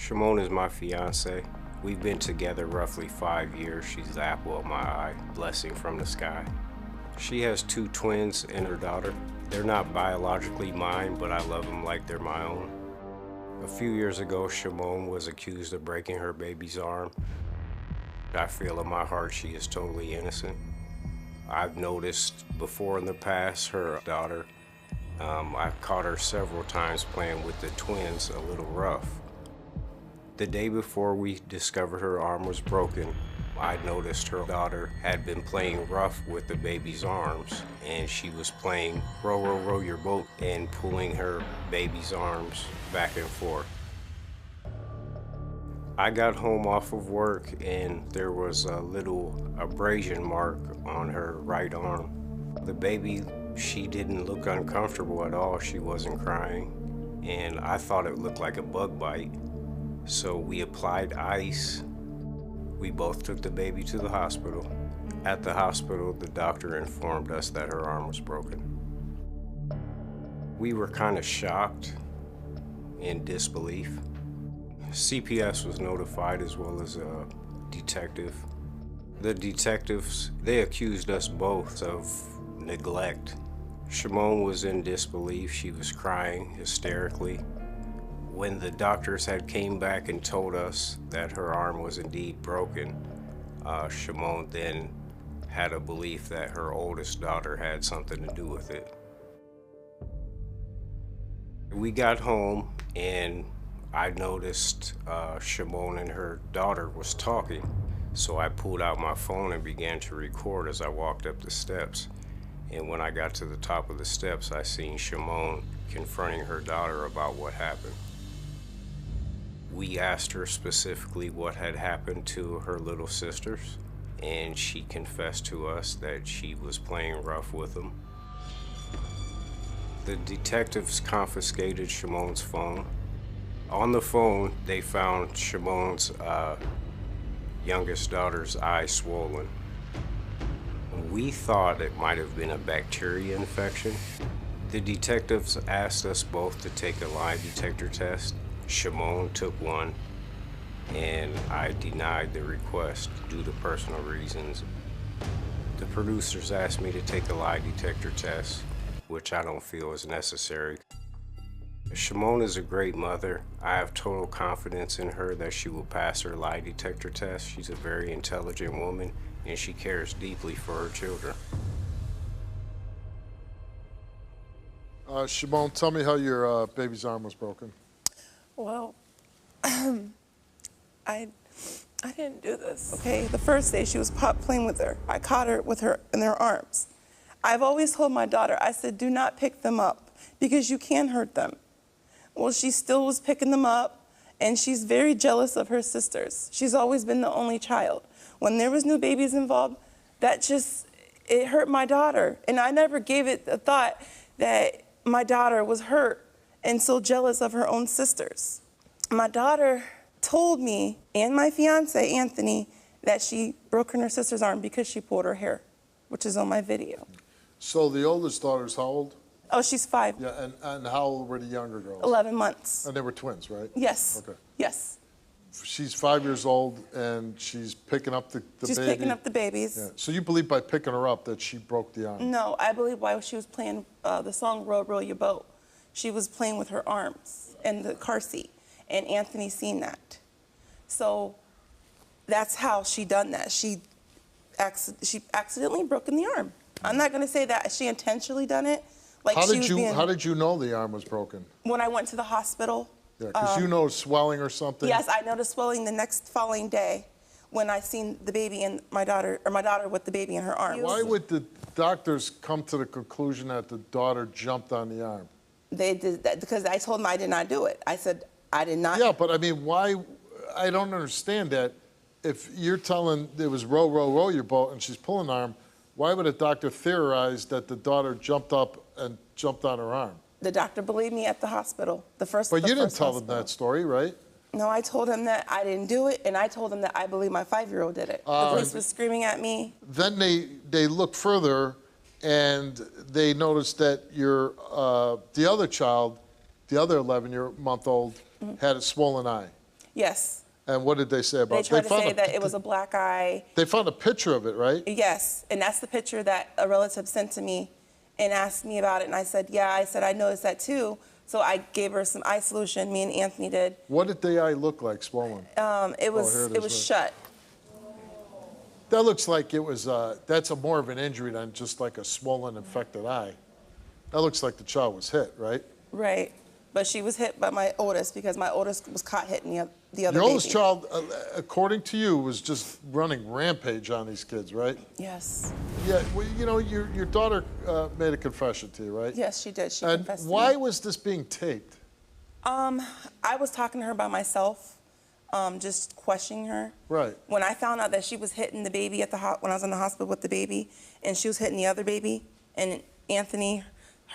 Shimone is my fiance. We've been together roughly 5 years. She's the apple of my eye, blessing from the sky. She has 2 twins and her daughter. They're not biologically mine, but I love them like they're my own. A few years ago, Shimone was accused of breaking her baby's arm. I feel in my heart she is totally innocent. I've noticed before in the past her daughter, I've caught her several times playing with the twins a little rough. The day before we discovered her arm was broken, I noticed her daughter had been playing rough with the baby's arms, and she was playing row, row, row your boat and pulling her baby's arms back and forth. I got home off of work and there was a little abrasion mark on her right arm. The baby, she didn't look uncomfortable at all. She wasn't crying, and I thought it looked like a bug bite. So we applied ice. We both took the baby to the hospital. At the hospital, the doctor informed us that her arm was broken. We were kind of shocked, in disbelief. CPS was notified as well as a detective. The detectives, they accused us both of neglect. Shimone was in disbelief. She was crying hysterically. When the doctors had came back and told us that her arm was indeed broken, Shimone then had a belief that her oldest daughter had something to do with it. We got home and I noticed Shimone and her daughter was talking. So I pulled out my phone and began to record as I walked up the steps. And when I got to the top of the steps, I seen Shimone confronting her daughter about what happened. We asked her specifically what had happened to her little sisters, and she confessed to us that she was playing rough with them. The detectives confiscated Shimone's phone. On the phone, they found Shimone's youngest daughter's eye swollen. We thought it might have been a bacteria infection. The detectives asked us both to take a lie detector test. Shimone took one, and I denied the request due to personal reasons. The producers asked me to take a lie detector test, which I don't feel is necessary. Shimone is a great mother. I have total confidence in her that she will pass her lie detector test. She's a very intelligent woman, and she cares deeply for her children. Shimone, tell me how your baby's arm was broken. Well, I didn't do this, okay? The first day she was playing with her. I caught her with her in her arms. I've always told my daughter, I said, do not pick them up because you can hurt them. Well, she still was picking them up, and she's very jealous of her sisters. She's always been the only child. When there was no babies involved, it hurt my daughter. And I never gave it a thought that my daughter was hurt and so jealous of her own sisters. My daughter told me and my fiance, Anthony, that she broke her sister's arm because she pulled her hair, which is on my video. So the oldest daughter's how old? Oh, she's 5. Yeah, and how old were the younger girls? 11 months. And they were twins, right? Yes. Okay. Yes. She's 5 years old, and she's picking up the baby? She's picking up the babies. Yeah. So you believe by picking her up that she broke the arm? No, I believe while she was playing the song Row, Row Your Boat, she was playing with her arms in the car seat, and Anthony seen that. So that's how she done that. She accidentally broken the arm. I'm not gonna say that she intentionally done it. Like how did you know the arm was broken? When I went to the hospital. Yeah, because you know swelling or something? Yes, I noticed swelling the next following day when I seen the baby and my daughter with the baby in her arms. Why would the doctors come to the conclusion that the daughter jumped on the arm? They did that because I told them I did not do it. I said I did not. Yeah, but I mean, why? I don't understand that. If you're telling it was row, row, row your boat and she's pulling an arm, why would a doctor theorize that the daughter jumped up and jumped on her arm? The doctor believed me at the hospital. But you didn't tell them that story, right? No, I told him that I didn't do it, and I told him that I believe my 5-year-old did it. The police was screaming at me. Then they looked further, and they noticed that your the other child, the other 11-month-old, had a swollen eye. Yes. And what did they say about They it? tried to say that it was a black eye. They found a picture of it, right? Yes, and that's the picture that a relative sent to me and asked me about it. And I said, yeah, I said, I noticed that too. So I gave her some eye solution, me and Anthony did. What did the eye look like, swollen? It was shut. That looks like it was, that's more of an injury than just like a swollen, infected eye. That looks like the child was hit, right? Right. But she was hit by my oldest because my oldest was caught hitting the other Your baby. oldest child, according to you, was just running rampage on these kids, right? Yes. Yeah, well, you know, your daughter made a confession to you, right? Yes, she did. She And confessed to why me. was this being taped? I was talking to her by myself, just questioning her. Right. When I found out that she was hitting the baby at the when I was in the hospital with the baby, and she was hitting the other baby, and Anthony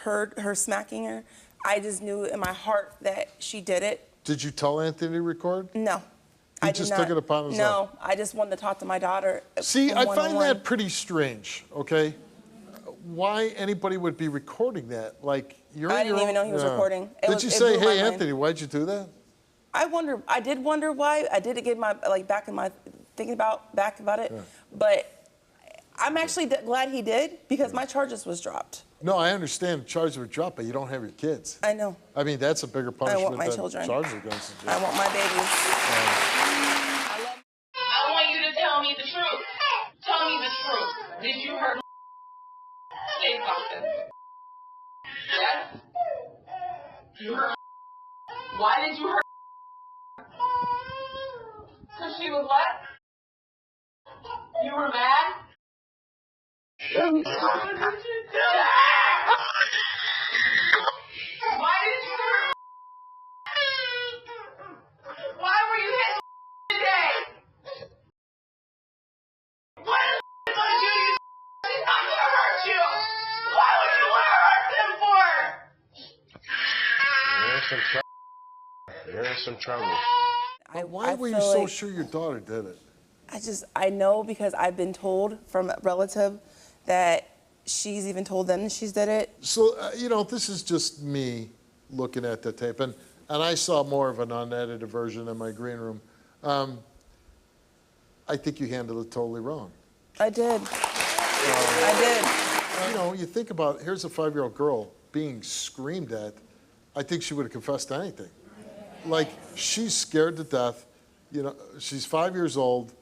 heard her smacking her, I just knew in my heart that she did it. Did you tell Anthony to record? No. He just took it upon himself? No, I just wanted to talk to my daughter. See, I find one-on-one. that pretty strange, okay? Why anybody would be recording that? Like, you're I in your didn't even own- know he was Yeah. recording. Did you It say, blew my hey, mind. Anthony, why'd you do that? I did wonder why. I did get my, back in my, thinking about it. Yeah. But I'm actually glad he did because my charges was dropped. No, I understand charges were dropped, but you don't have your kids. I know. I mean, that's a bigger punishment my than children. charges against you. I want my babies. I want you to tell me the truth. Tell me the truth. Did you hurt say something? Yes? You hurt Why did you hurt Because she was what? You were mad? Why did you hurt Why were you hitting today? What is gonna do you? She's not gonna hurt you. Why would you want to hurt them for? You're in some trouble. Why were you feel so like- sure your daughter did it? I know because I've been told from a relative that she's even told them that she's did it. So, you know, this is just me looking at the tape, and I saw more of an unedited version in my green room. I think you handled it totally wrong. I did. I did. You know, you think about, here's a 5-year-old girl being screamed at. I think she would have confessed to anything. Like, she's scared to death. You know, she's 5 years old.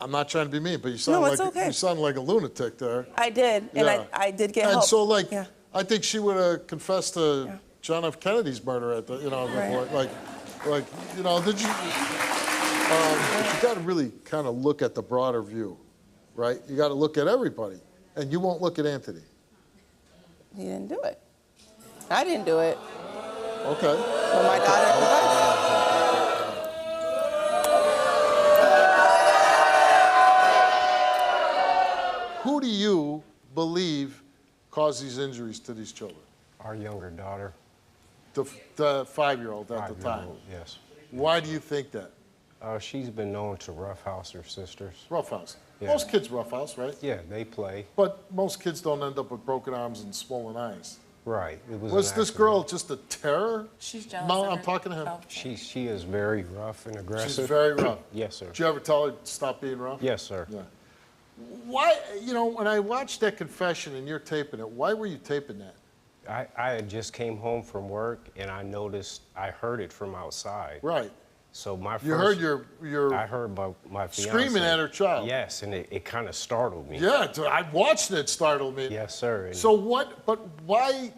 I'm not trying to be mean, but you sound No, like it's okay. you sound like a lunatic there. I did, and Yeah. I did get And help. so, like, Yeah. I think she would have confessed to Yeah. John F. Kennedy's murder at the, you know, Right. before. Like, you know, did you? But you got to really kind of look at the broader view, right? You got to look at everybody, and you won't look at Anthony. He didn't do it. I didn't do it, Okay. but my daughter confessed. Who do you believe caused these injuries to these children? Our younger daughter, The 5-year-old at the time. 5-year-old, yes. Why do you think that? She's been known to roughhouse her sisters. Roughhouse. Yeah. Most kids roughhouse, right? Yeah, they play. But most kids don't end up with broken arms and swollen eyes. Right. It was Was an this accident. girl just a terror? She's jealous. Mom, of I'm her. talking to him. Oh. She is very rough and aggressive. She's very rough. Yes, sir. Did you ever tell her to stop being rough? Yes, sir. Yeah. Why, you know, when I watched that confession and you're taping it, why were you taping that? I had just came home from work and I noticed, I heard it from outside. Right. So my first... You heard your I heard about my fiance. screaming at her child. Yes, and it kind of startled me. Yeah, I watched it, startled me. Yes, sir. And So what, but why,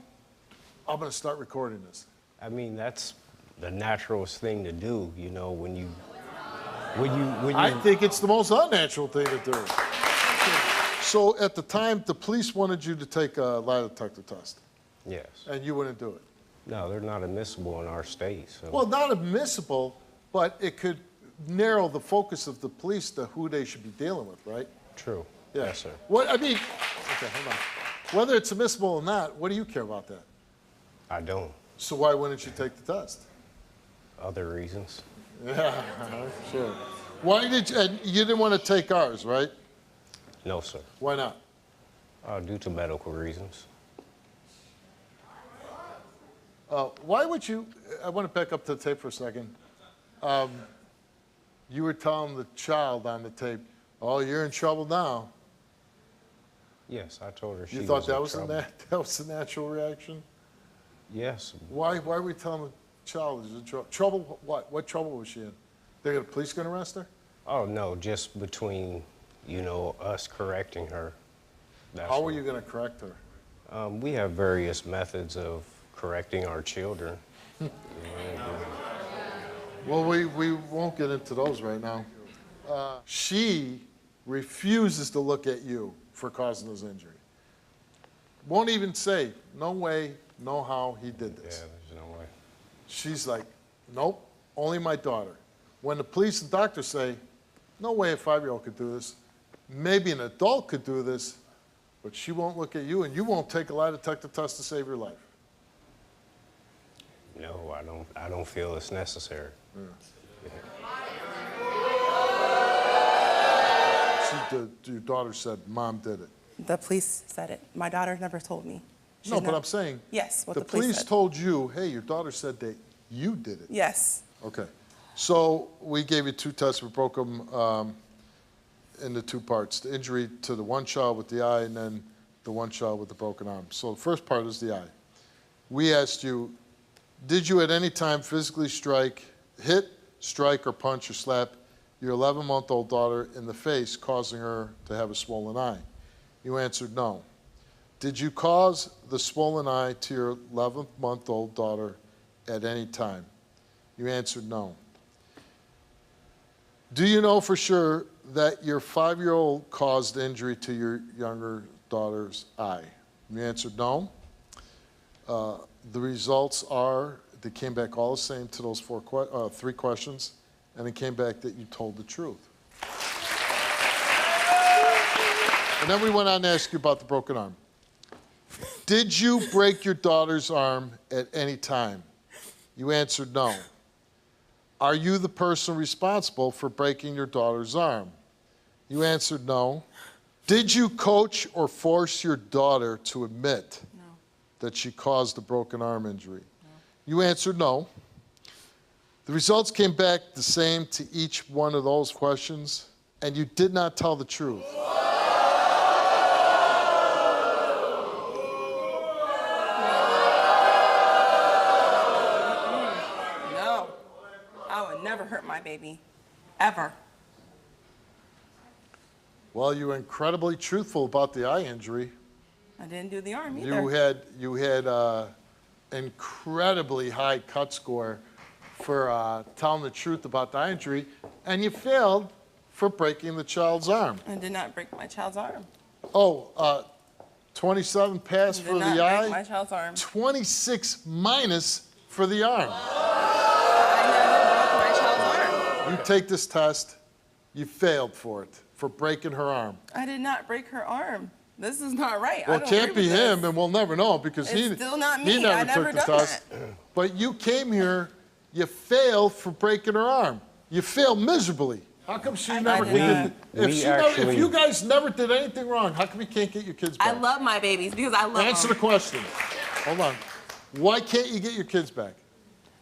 I'm gonna start recording this. I mean, that's the naturalist thing to do, you know, when you I think it's the most unnatural thing to do. So at the time, the police wanted you to take a lie detector test, Yes. and you wouldn't do it. No, they're not admissible in our state, so. Well, not admissible, but it could narrow the focus of the police to who they should be dealing with, right? True. Yeah. Yes, sir. What, I mean, okay, hold on. Whether it's admissible or not, what do you care about that? I don't. So why wouldn't you take the test? Other reasons. Yeah, sure. Why did you, and you didn't want to take ours, right? No, sir. Why not? Due to medical reasons. Why would you, I want to back up to the tape for a second. You were telling the child on the tape, oh, you're in trouble now. Yes, I told her she You was thought that in was, trouble. that was the natural reaction? Yes. Why were we telling the child she's in trouble? Trouble what? What trouble was she in? The police going to arrest her? Oh, no, just between, you know, us correcting her. That's How were what- you going to correct her? We have various methods of correcting our children. Well, we won't get into those right now. She refuses to look at you for causing this injury. Won't even say, no way, no how he did Yeah, this. there's no way. She's like, nope, only my daughter. When the police and doctors say, no way a 5-year-old could do this, maybe an adult could do this, but she won't look at you and you won't take a lie detector test to save your life. No, I don't feel it's necessary. Your daughter said, Mom did it. The police said it. My daughter never told me. No, but I'm saying, Yes, what the the police police said. told you, hey, your daughter said that you did it. Yes. Okay. So we gave you 2 tests. We broke them into 2 parts. The injury to the one child with the eye and then the one child with the broken arm. So the first part is the eye. We asked you, did you at any time physically hit, strike, or punch or slap your 11-month-old daughter in the face, causing her to have a swollen eye? You answered no. Did you cause the swollen eye to your 11-month-old daughter at any time? You answered no. Do you know for sure that your 5-year-old caused injury to your younger daughter's eye? You answered no. The results are, they came back all the same to those 3 questions, and it came back that you told the truth. And then we went on to ask you about the broken arm. Did you break your daughter's arm at any time? You answered no. Are you the person responsible for breaking your daughter's arm? You answered no. Did you coach or force your daughter to admit that she caused the broken arm injury? You answered no. The results came back the same to each one of those questions, and you did not tell the truth. No. I would never hurt my baby. Ever. Well, you were incredibly truthful about the eye injury. I didn't do the arm either. You had incredibly high cut score for telling the truth about the eye injury, and you failed for breaking the child's arm. I did not break my child's arm. Oh, 27 pass for Did not the break eye, my child's arm. 26 minus for the arm. I never broke my child's arm. You take this test, you failed for it, for breaking her arm. I did not break her arm. This is not right. Well, I it don't can't agree be with him, this. and we'll never know because It's he still not he me. never I never took the done test. But you came here, you failed for breaking her arm. You failed miserably. How come she never did not. did? If you guys never did anything wrong, how come you can't get your kids back? I love my babies because I love Answer them. the question. Hold on. Why can't you get your kids back?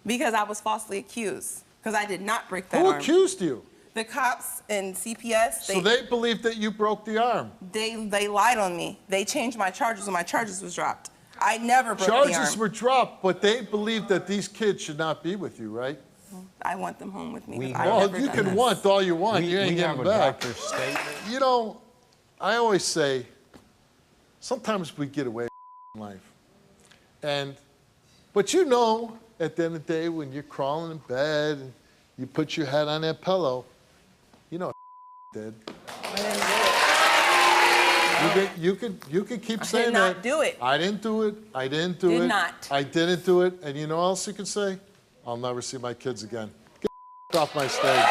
Because I was falsely accused. Because I did not break that Who arm. accused you? The cops and CPS, So they believe that you broke the arm. they lied on me. They changed my charges when my charges was dropped. I never broke the arm. Charges were dropped, but they believe that these kids should not be with you, right? I want them home with me. 'cause We- I've Well, never you done can this. want all you want. You ain't we have getting a back. doctor's statement. You know, I always say, sometimes we get away in life. But you know, at the end of the day, when you're crawling in bed and you put your head on that pillow, you know did. I didn't do it. You could keep I saying did that. not do it. I didn't do it. I didn't do it. Did not. I didn't do it. And you know what else you can say? I'll never see my kids again. Get off my stage.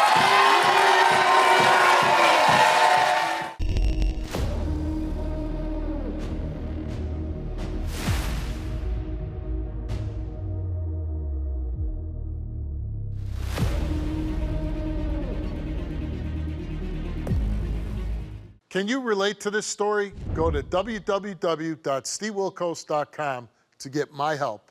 Can you relate to this story? Go to www.stevewilkos.com to get my help.